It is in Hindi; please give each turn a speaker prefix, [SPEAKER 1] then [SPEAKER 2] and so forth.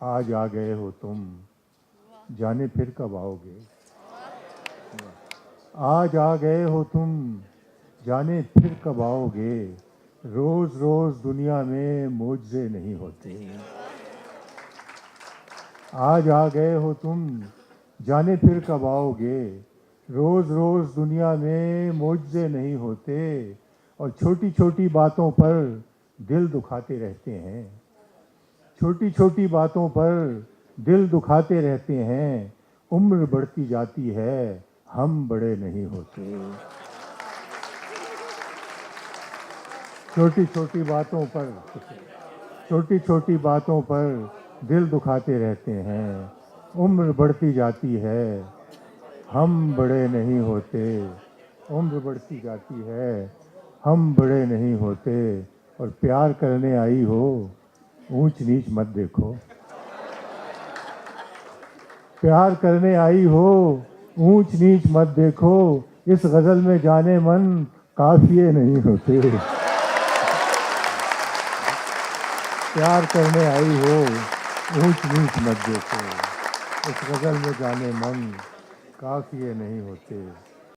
[SPEAKER 1] आज आ गए हो तुम, जाने फिर कब आओगे। आज आ गए हो तुम, जाने फिर कब आओगे। रोज रोज दुनिया में मौजे नहीं होते। आज आ गए हो तुम, जाने फिर कब आओगे। रोज रोज दुनिया में मौजे नहीं होते, और छोटी छोटी बातों पर दिल दुखाते रहते हैं। छोटी छोटी बातों पर दिल दुखाते रहते हैं। उम्र बढ़ती जाती है, हम बड़े नहीं होते। छोटी छोटी बातों पर, छोटी छोटी बातों पर दिल दुखाते रहते हैं। उम्र बढ़ती जाती है, हम बड़े नहीं होते। उम्र बढ़ती जाती है, हम बड़े नहीं होते। और प्यार करने आई हो, ऊंच नीच मत देखो। प्यार करने आई हो, ऊंच नीच मत देखो। इस गजल में जाने मन काफिए नहीं होते। प्यार करने आई हो, ऊंच नीच मत देखो। इस गजल में जाने मन काफिए नहीं होते।